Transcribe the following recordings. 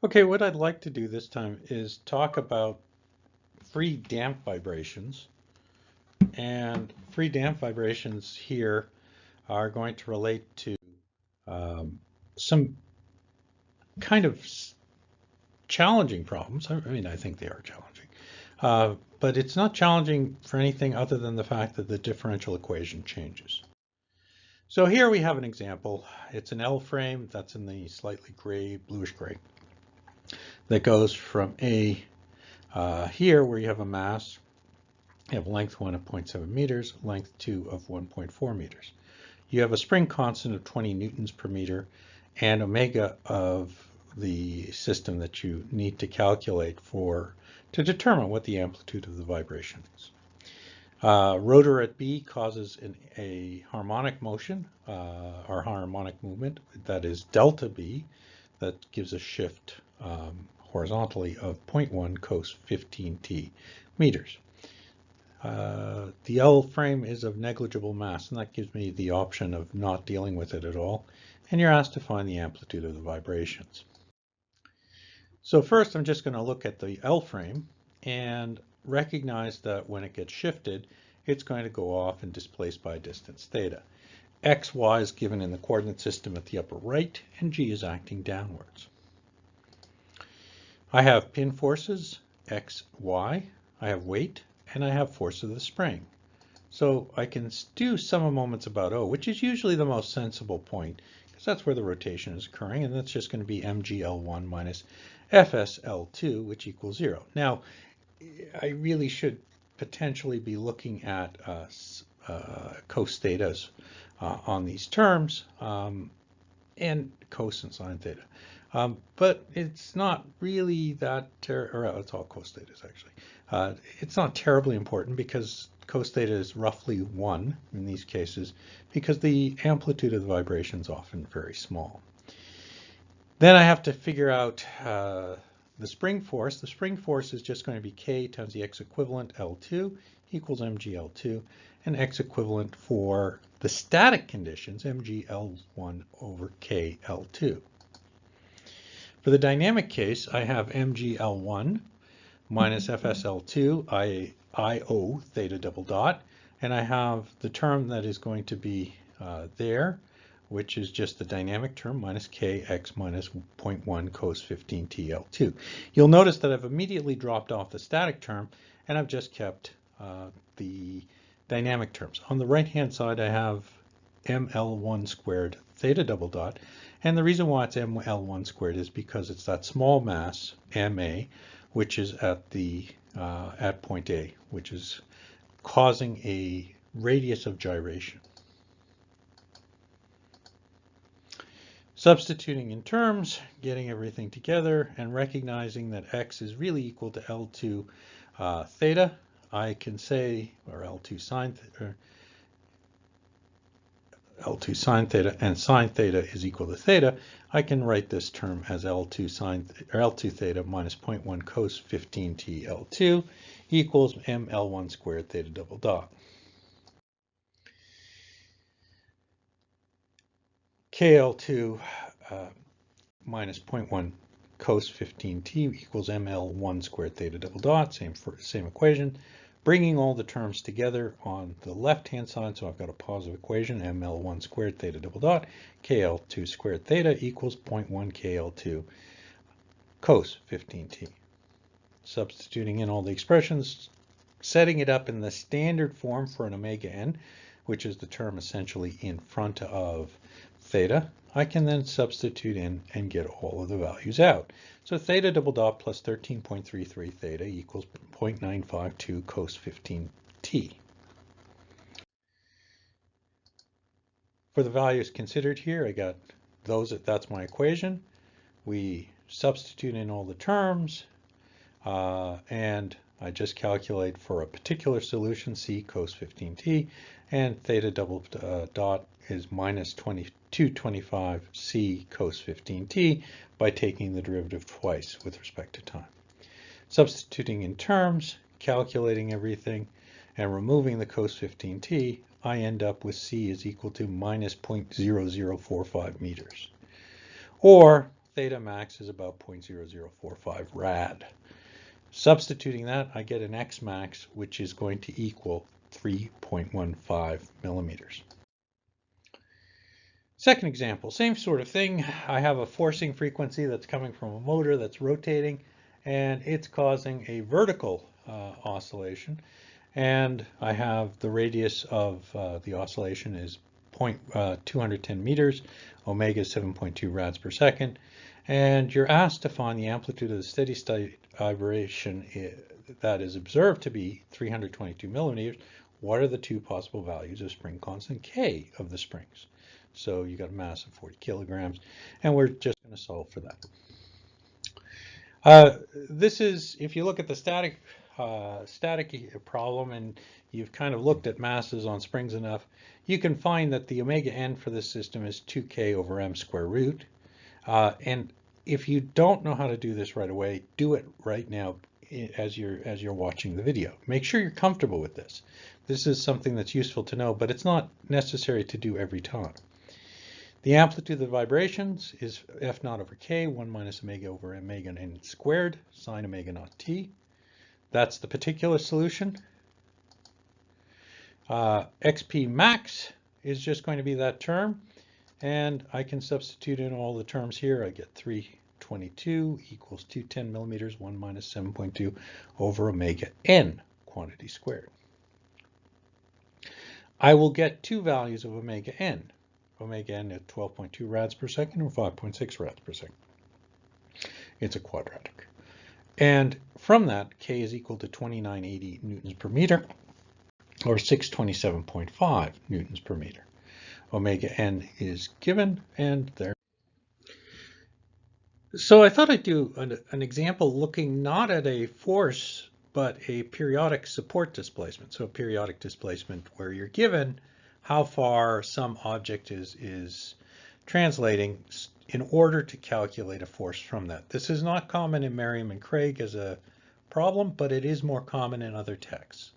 Okay, what I'd like to do this time is talk about free damp vibrations. And free damp vibrations here are going to relate to um, some kind of challenging problems. I mean, I think they are challenging. But it's not challenging for anything other than the fact that the differential equation changes. So here we have an example. It's an L frame that's in the slightly gray, bluish gray, that goes from A here where you have a mass. You have length 1 of 0.7 meters, length 2 of 1.4 meters. You have a spring constant of 20 newtons per meter and omega of the system that you need to calculate to determine what the amplitude of the vibration is. Rotor at B causes a harmonic motion or harmonic movement that is delta B that gives a shift horizontally of 0.1 cos 15t meters. The L frame is of negligible mass, and that gives me the option of not dealing with it at all. And you're asked to find the amplitude of the vibrations. So first, I'm just going to look at the L frame and recognize that when it gets shifted, it's going to go off and displace by a distance theta. X, Y is given in the coordinate system at the upper right, and G is acting downwards. I have pin forces, X, Y. I have weight, and I have force of the spring. So I can do some moments about O, which is usually the most sensible point, because that's where the rotation is occurring, and that's just going to be mgL1 minus FSL2, which equals 0. Now, I really should potentially be looking at cos thetas on these terms, and cos and sine theta. But it's not really that, or it's all cos thetas actually. It's not terribly important because cos theta is roughly 1 in these cases because the amplitude of the vibration is often very small. Then I have to figure out the spring force. The spring force is just going to be K times the X equivalent L2 equals mgL2, and X equivalent for the static conditions, mgL1 over KL2. For the dynamic case, I have mgL1 minus FSL2 IO theta double dot, and I have the term that is going to be there, which is just the dynamic term minus kx minus 0.1 cos 15 TL2. You'll notice that I've immediately dropped off the static term, and I've just kept the dynamic terms. On the right-hand side, I have ml1 squared theta double dot, and the reason why it's ml1 squared is because it's that small mass, ma, which is at point A, which is causing a radius of gyration. Substituting in terms, getting everything together, and recognizing that x is really equal to L2 theta, I can say, or L2 sine theta, and sine theta is equal to theta, I can write this term as L2 theta minus 0.1 cos 15t L2 equals mL1 squared theta double dot. KL2 minus 0.1 cos 15t equals mL1 squared theta double dot, same equation. Bringing all the terms together on the left-hand side, so I've got a positive equation, mL1 squared theta double dot, KL2 squared theta equals 0.1 KL2 cos 15t. Substituting in all the expressions, setting it up in the standard form for an omega n, which is the term essentially in front of theta, I can then substitute in and get all of the values out. So theta double dot plus 13.33 theta equals 0.952 cos 15t. For the values considered here, I got that's my equation. We substitute in all the terms, and I just calculate for a particular solution, C cos 15t, and theta double dot is minus 225 C cos 15t by taking the derivative twice with respect to time. Substituting in terms, calculating everything, and removing the cos 15t, I end up with C is equal to minus 0.0045 meters. Or theta max is about 0.0045 rad. Substituting that, I get an X max, which is going to equal 3.15 millimeters. Second example, same sort of thing. I have a forcing frequency that's coming from a motor that's rotating, and it's causing a vertical oscillation. And I have the radius of the oscillation is 210 meters, omega is 7.2 rads per second. And you're asked to find the amplitude of the steady state vibration that is observed to be 322 millimeters. What are the two possible values of spring constant K of the springs? So you got a mass of 40 kilograms, and we're just going to solve for that. This is, if you look at the static problem and you've kind of looked at masses on springs enough, you can find that the omega n for this system is 2k over m square root. And if you don't know how to do this right away, do it right now as you're watching the video. Make sure you're comfortable with this. This is something that's useful to know, but it's not necessary to do every time. The amplitude of the vibrations is f naught over k, 1 minus omega over omega n squared, sine omega naught t. That's the particular solution. Xp max is just going to be that term, and I can substitute in all the terms here. I get 322 equals 210 millimeters, 1 minus 7.2 over omega n quantity squared. I will get two values of omega n. Omega n at 12.2 rads per second or 5.6 rads per second. It's a quadratic. And from that, K is equal to 2980 newtons per meter, or 627.5 newtons per meter. Omega n is given, and there. So I thought I'd do an example looking not at a force, but a periodic support displacement. So a periodic displacement where you're given how far some object is translating in order to calculate a force from that. This is not common in Merriam and Craig as a problem, but it is more common in other texts.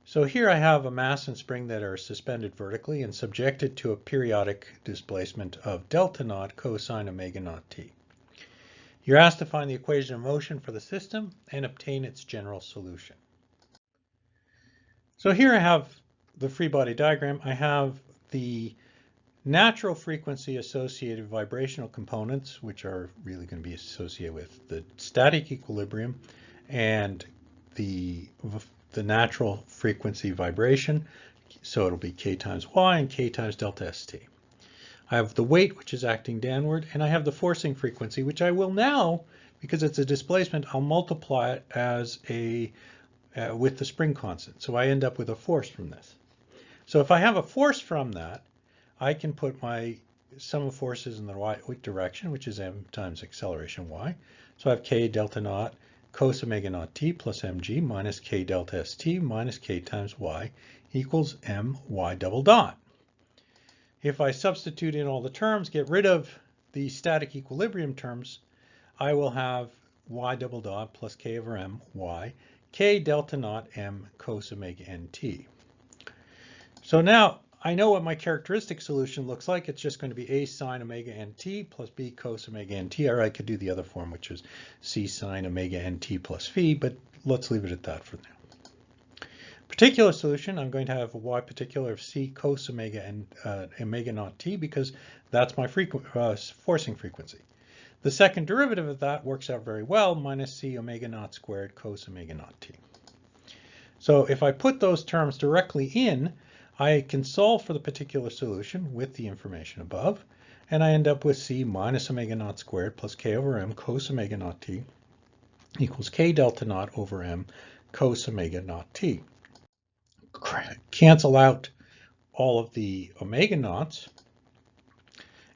So here I have a mass and spring that are suspended vertically and subjected to a periodic displacement of delta naught cosine omega naught t. You're asked to find the equation of motion for the system and obtain its general solution. So here I have the free body diagram. I have the natural frequency associated vibrational components, which are really going to be associated with the static equilibrium and the natural frequency vibration. So it'll be k times y and k times delta st. I have the weight, which is acting downward, and I have the forcing frequency, which I will now, because it's a displacement, I'll multiply it as with the spring constant. So I end up with a force from this. So if I have a force from that, I can put my sum of forces in the y direction, which is m times acceleration y. So I have k delta naught cos omega naught t plus mg minus k delta st minus k times y equals m y double dot. If I substitute in all the terms, get rid of the static equilibrium terms, I will have y double dot plus k over m y k delta naught m cos omega nt. So now I know what my characteristic solution looks like. It's just going to be a sine omega nt plus b cos omega nt, or I could do the other form, which is c sine omega nt plus phi, but let's leave it at that for now. Particular solution, I'm going to have a y particular of c cos omega and omega naught t, because that's my forcing frequency. The second derivative of that works out very well, minus c omega naught squared cos omega naught t. So if I put those terms directly in, I can solve for the particular solution with the information above, and I end up with c minus omega naught squared plus k over m cos omega naught t equals k delta naught over m cos omega naught t. Cancel out all of the omega naughts,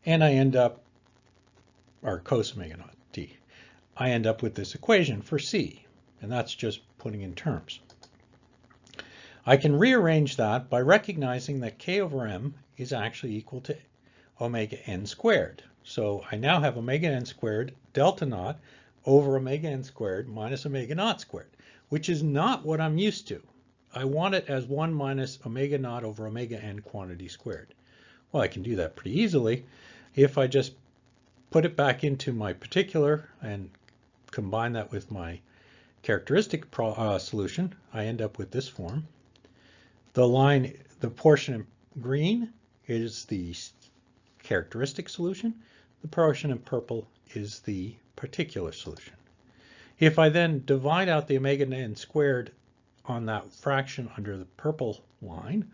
and I end up, or cos omega naught t, I end up with this equation for c, and that's just putting in terms. I can rearrange that by recognizing that k over m is actually equal to omega n squared. So I now have omega n squared delta naught over omega n squared minus omega naught squared, which is not what I'm used to. I want it as 1 minus omega naught over omega n quantity squared. Well, I can do that pretty easily if I just put it back into my particular and combine that with my characteristic solution, I end up with this form. The portion in green is the characteristic solution. The portion in purple is the particular solution. If I then divide out the omega n squared on that fraction under the purple line,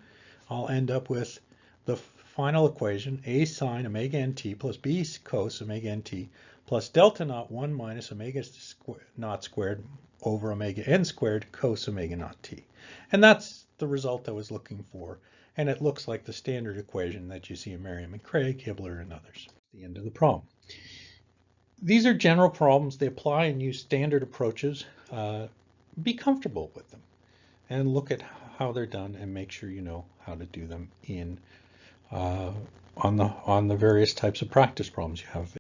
I'll end up with the final equation, a sine omega nt plus b cos omega nt plus delta naught 1 minus omega naught squared over omega n squared cos omega naught t. And that's the result I was looking for. And it looks like the standard equation that you see in Merriam and Craig, Hibbeler, and others. The end of the problem. These are general problems. They apply and use standard approaches. Be comfortable with them and look at how they're done and make sure you know how to do them in on the various types of practice problems you have.